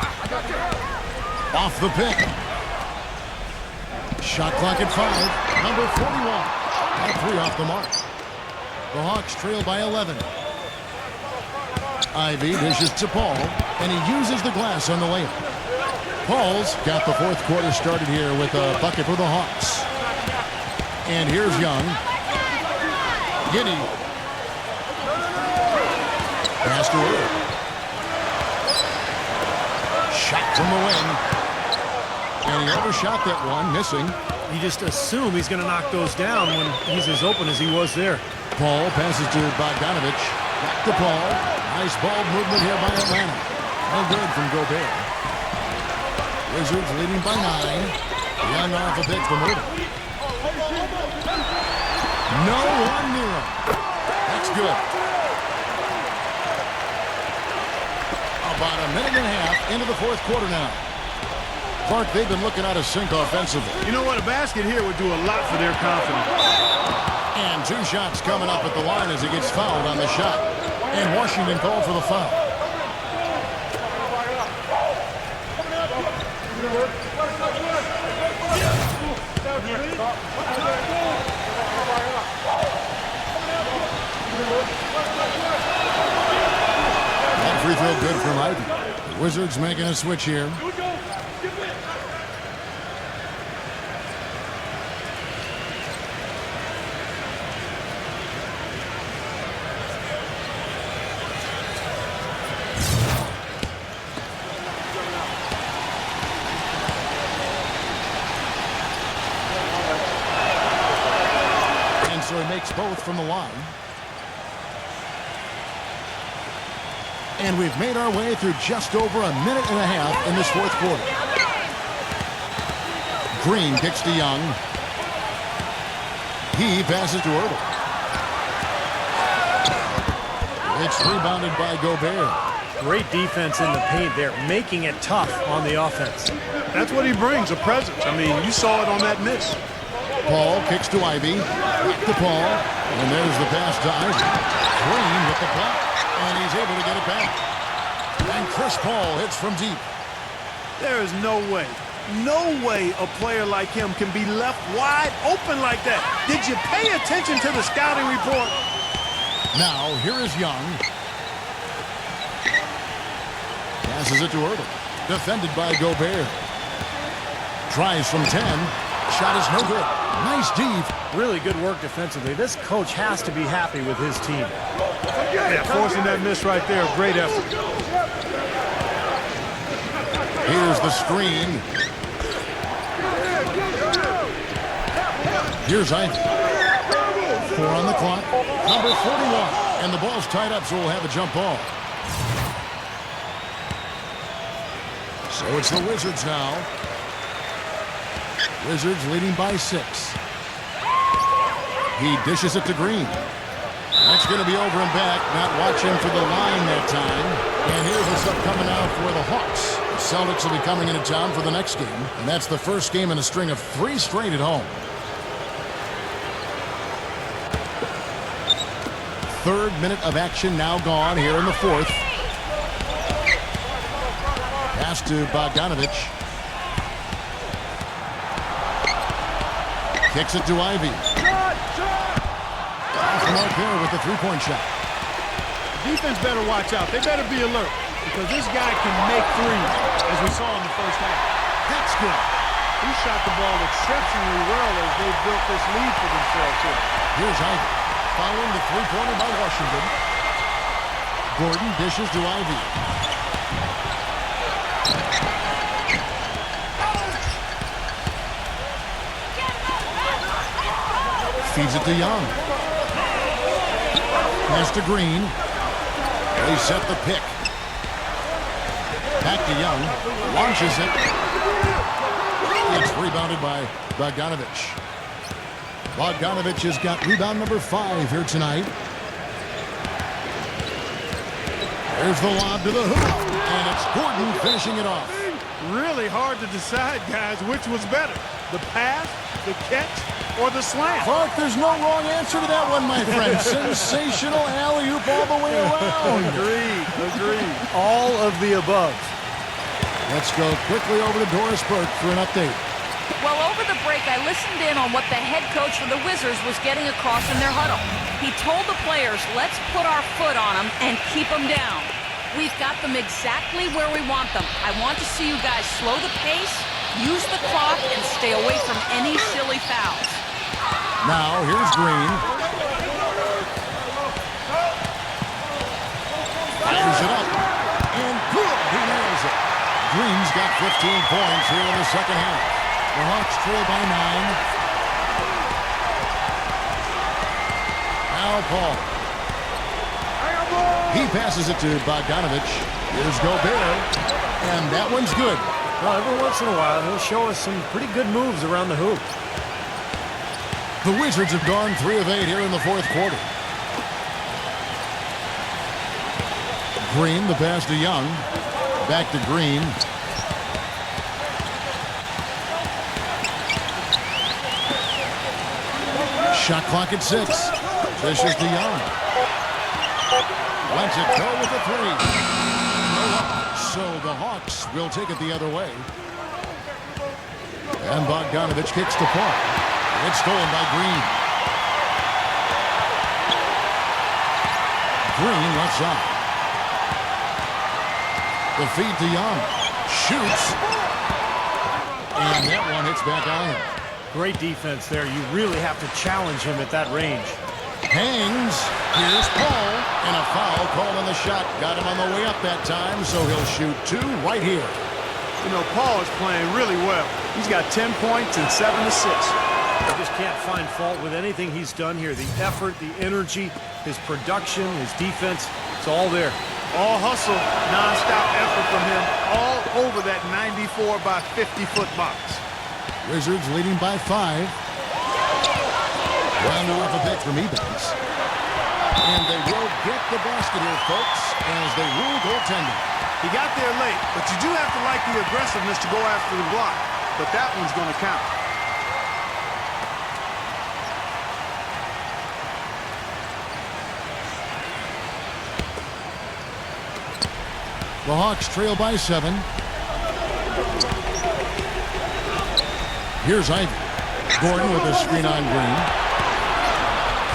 [SPEAKER 1] Off the pick. Shot clock at 5. Number 41. And 3 off the mark. The Hawks trail by 11. Ivy dishes to Paul, and he uses the glass on the layup. Paul's got the 4th quarter started here with a bucket for the Hawks. And here's Young. Giddy. Pass to Wood. Shot from the wing. And he overshot that one, missing.
[SPEAKER 2] You just assume he's going to knock those down when he's as open as he was there.
[SPEAKER 1] Paul passes to Bogdanovich. Back to Paul. Nice ball movement here by Atlanta. No good from Gobert. Wizards leading by 9. Young off a pick from Wood. No one near him. That's good. About a minute and a half into the 4th quarter now. Clark, they've been looking out of sync offensively.
[SPEAKER 3] You know what? A basket here would do a lot for their confidence.
[SPEAKER 1] And 2 shots coming up at the line as he gets fouled on the shot. And Washington called for the foul. That free throw good from Ivy. The Wizards making a switch here. So he makes both from the line. And we've made our way through just over a minute and a half in this 4th quarter. Green kicks to Young. He passes to Ertl. It's rebounded by Gobert.
[SPEAKER 2] Great defense in the paint there, making it tough on the offense.
[SPEAKER 3] That's what he brings, a presence. I mean, you saw it on that miss.
[SPEAKER 1] Paul kicks to Ivy. Back to Paul. And there's the pass to Ivy. Green with the block. And he's able to get it back. And Chris Paul hits from deep.
[SPEAKER 3] There is no way a player like him can be left wide open like that. Did you pay attention to the scouting report?
[SPEAKER 1] Now, here is Young. Passes it to Ertl. Defended by Gobert. Tries from 10. Shot is no good. Nice deep.
[SPEAKER 2] Really good work defensively. This coach has to be happy with his team.
[SPEAKER 3] Yeah, forcing that miss right there. Great effort.
[SPEAKER 1] Here's the screen. Here's Ivy. 4 on the clock. Number 41. And the ball's tied up, so we'll have a jump ball. So it's the Wizards now. Wizards leading by 6. He dishes it to Green. That's going to be over and back. Not watching for the line that time. And here's what's up coming out for the Hawks. The Celtics will be coming into town for the next game. And that's the first game in a string of 3 straight at home. Third minute of action now gone here in the fourth. Pass to Bogdanovich. Kicks it to Ivy. Off the mark here with the three-point shot.
[SPEAKER 3] Defense better watch out. They better be alert because this guy can make threes, as we saw in the first half.
[SPEAKER 1] That's good.
[SPEAKER 3] He shot the ball exceptionally well as they built this lead for themselves here.
[SPEAKER 1] Here's Ivy. Following the three-pointer by Washington. Gordon dishes to Ivy. Feeds it to Young. Pass to Green. They set the pick. Back to Young. Launches it. It's rebounded by Bogdanovich. Bogdanovich has got rebound number 5 here tonight. There's the lob to the hoop. And it's Gordon finishing it off.
[SPEAKER 3] Really hard to decide, guys, which was better. The pass, the catch, or the slam.
[SPEAKER 1] Clark, there's no wrong answer to that one, my friend. Sensational alley-oop all the way around.
[SPEAKER 3] Agreed.
[SPEAKER 2] All of the above.
[SPEAKER 1] Let's go quickly over to Doris Burke for an update.
[SPEAKER 4] Well, over the break, I listened in on what the head coach for the Wizards was getting across in their huddle. He told the players, let's put our foot on them and keep them down. We've got them exactly where we want them. I want to see you guys slow the pace, use the clock, and stay away from any silly fouls.
[SPEAKER 1] Now, here's Green. Fires it up. And good, he nails it. Green's got 15 points here in the second half. The Hawks trail by 9. Now Paul. He passes it to Bogdanovich. Here's Gobert. And that one's good.
[SPEAKER 2] Well, every once in a while, he'll show us some pretty good moves around the hoop.
[SPEAKER 1] The Wizards have gone 3 of 8 here in the fourth quarter. Green, the pass to Young. Back to Green. Shot clock at 6. Dishes to Young. Lets it go with the 3. No up. So the Hawks will take it the other way. And Bogdanovich kicks to Paul. It's stolen by Green. Green left side. The feed to Young. Shoots. And that one hits back iron.
[SPEAKER 2] Great defense there. You really have to challenge him at that range.
[SPEAKER 1] Hangs. Here's Paul. And a foul called on the shot. Got him on the way up that time, so he'll shoot 2 right here.
[SPEAKER 3] You know, Paul is playing really well. He's got 10 points and 7 assists.
[SPEAKER 2] I just can't find fault with anything he's done here. The effort, the energy, his production, his defense, it's all there.
[SPEAKER 3] All hustle, non-stop effort from him all over that 94 by 50-foot box.
[SPEAKER 1] Wizards leading by 5. Well, off a pick from Ebanks. And they will get the basket here, folks, as they rule goaltending.
[SPEAKER 3] He got there late, but you do have to like the aggressiveness to go after the block. But that one's going to count.
[SPEAKER 1] The Hawks trail by 7. Here's Ivy. Gordon with a screen on Green.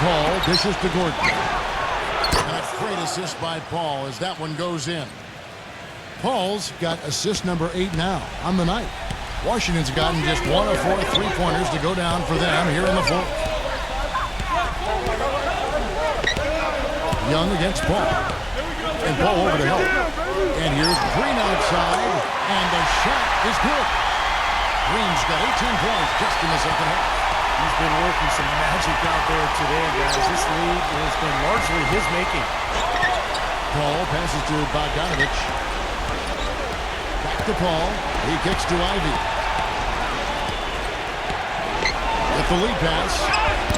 [SPEAKER 1] Paul dishes to Gordon. And a great assist by Paul as that one goes in. Paul's got assist number 8 now on the night. Washington's gotten just 1 of 4 3-pointers to go down for them here in the fourth. Young against Paul. And Paul over to help. And here's Green outside. And the shot is good. Green's got 18 points just in the second half.
[SPEAKER 2] He's been working some magic out there today, guys. This lead has been largely his making.
[SPEAKER 1] Paul passes to Bogdanovich. Back to Paul. He kicks to Ivy. With the lead pass,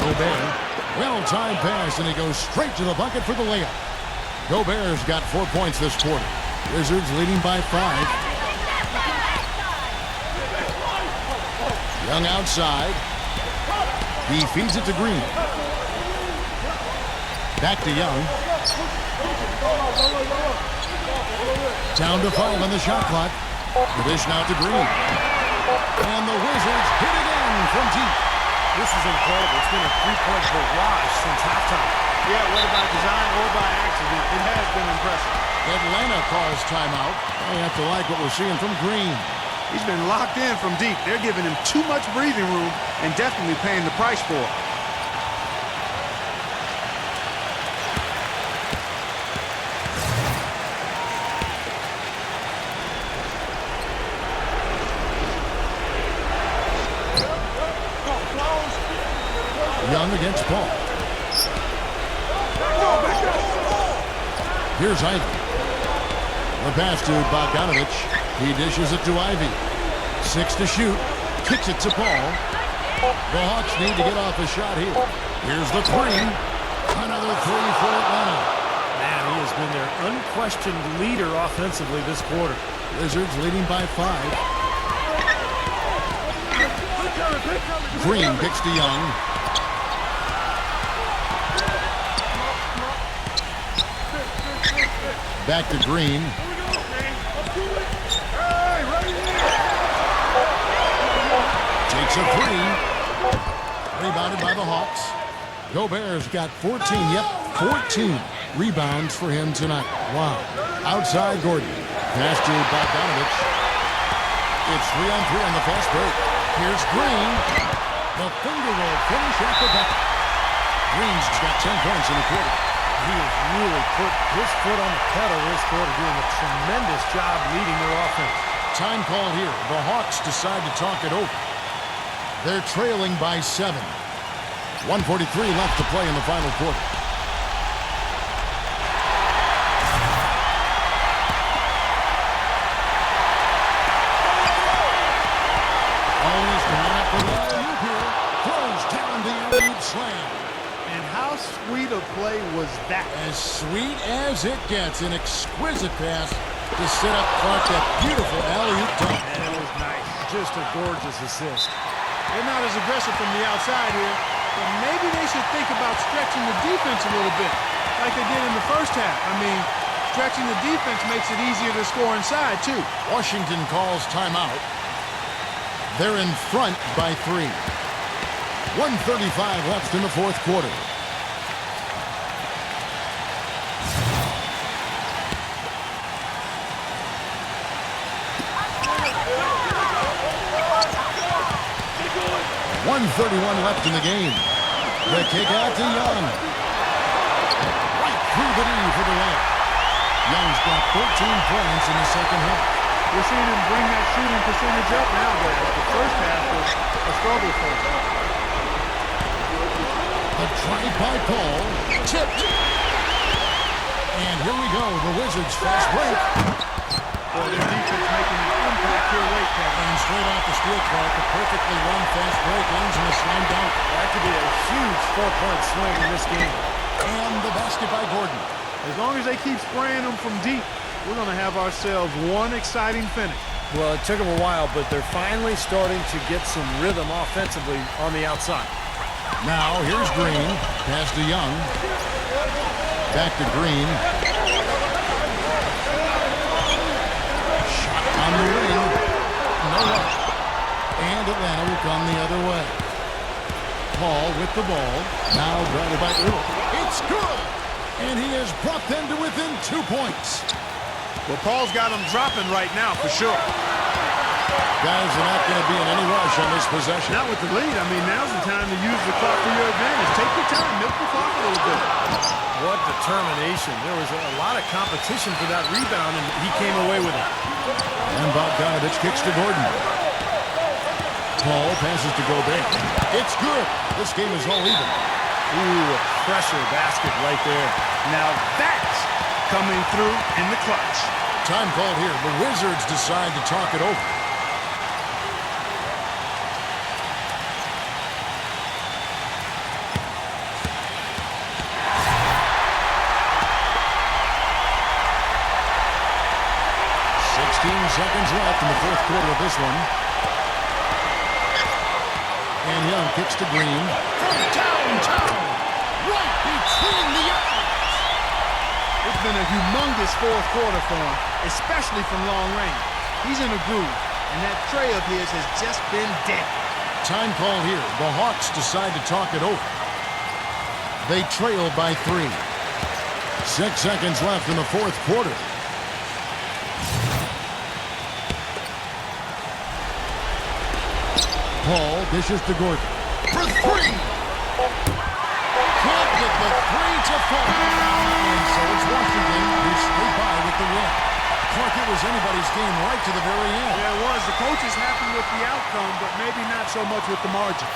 [SPEAKER 1] Gobert. Well-timed pass, and he goes straight to the bucket for the layup. Gobert's got 4 points this quarter. Wizards leading by 5. Young outside. He feeds it to Green. Back to Young. Down to 5 on the shot clock. The dish now to Green. And the Wizards hit again from deep.
[SPEAKER 2] This is incredible. It's been a 3-point barrage since halftime.
[SPEAKER 3] Yeah, whether by design or by accident, it has been impressive.
[SPEAKER 1] Atlanta calls timeout. They have to like what we're seeing from Green.
[SPEAKER 3] He's been locked in from deep. They're giving him too much breathing room and definitely paying the price for it.
[SPEAKER 1] Young against Paul. Here's Ivy. The pass to Bogdanovich. He dishes it to Ivy. 6 to shoot. Kicks it to Paul. The Hawks need to get off a shot here. Here's the 3. Another 3 for Atlanta.
[SPEAKER 2] Man, he has been their unquestioned leader offensively this quarter.
[SPEAKER 1] Wizards leading by 5. Green kicks to Young. Back to Green. Takes a 3. Rebounded by the Hawks. Gobert's got 14. Yep, 14 rebounds for him tonight. Wow. Outside Gordon. Pass to Bogdanovich. It's 3-on-3 on the fast break. Here's Green. The finger roll finish at the back. Green's got 10 points in the quarter.
[SPEAKER 2] He has really put his foot on the pedal this quarter, doing a tremendous job leading their offense.
[SPEAKER 1] Time called here. The Hawks decide to talk it over. They're trailing by 7. 1:43 left to play in the final quarter. Always line up for the alley-oop here. Throws down the alley-oop slam.
[SPEAKER 3] And how sweet a play was that?
[SPEAKER 1] As sweet as it gets. An exquisite pass to set up Clark. That beautiful alley-oop dunk.
[SPEAKER 2] And it was nice. Just a gorgeous assist.
[SPEAKER 3] They're not as aggressive from the outside here, but maybe they should think about stretching the defense a little bit, like they did in the first half. I mean, stretching the defense makes it easier to score inside, too.
[SPEAKER 1] Washington calls timeout. They're in front by 3. 1:35 left in the fourth quarter. .131 left in the game. The kick out to Young. Right through the knee for the layup. Young's got 13 points in the second half.
[SPEAKER 3] We're seeing him bring that shooting percentage up now, but the first half was a struggle for him.
[SPEAKER 1] A drive by Paul. Tipped. And here we go. The Wizards fast break.
[SPEAKER 3] Well, their defense making an impact here late, Kevin.
[SPEAKER 1] And straight off the steel Clark, a perfectly run fast break ends in a slam dunk.
[SPEAKER 2] That could be a huge 4-point swing in this game.
[SPEAKER 1] And the basket by Gordon.
[SPEAKER 3] As long as they keep spraying them from deep, we're going to have ourselves one exciting finish.
[SPEAKER 2] Well, it took them a while, but they're finally starting to get some rhythm offensively on the outside.
[SPEAKER 1] Now, here's Green. Pass to Young. Back to Green. Shot on the wing. No luck. And Atlanta will come the other way. Paul with the ball. Now guarded by Earl. It's good! And he has brought them to within 2 points.
[SPEAKER 3] Well, Paul's got them dropping right now for sure.
[SPEAKER 1] Guys are not going to be in any rush on this possession.
[SPEAKER 3] Not with the lead. I mean, now's the time to use the clock for your advantage. Take your time. Milk the clock a little bit.
[SPEAKER 2] What determination. There was a lot of competition for that rebound, and he came away with it.
[SPEAKER 1] And Bogdanovich kicks to Gordon. Paul passes to Gobert. It's good. This game is all even.
[SPEAKER 2] Ooh, a pressure basket right there.
[SPEAKER 3] Now that's coming through in the clutch.
[SPEAKER 1] Time called here. The Wizards decide to talk it over. Seconds left in the fourth quarter of this one. And Young kicks to Green. From downtown, right between the eyes.
[SPEAKER 3] It's been a humongous fourth quarter for him, especially from long range. He's in a groove, and that tray of his has just been dead.
[SPEAKER 1] Time called here. The Hawks decide to talk it over. They trail by 3. 6 seconds left in the fourth quarter. Paul dishes to Gordon. For 3! Can't get the 3 to fall. And so it's Washington who scrape by with the win. Clark, it was anybody's game right to the very end.
[SPEAKER 3] Yeah, it was. The coach is happy with the outcome, but maybe not so much with the margin.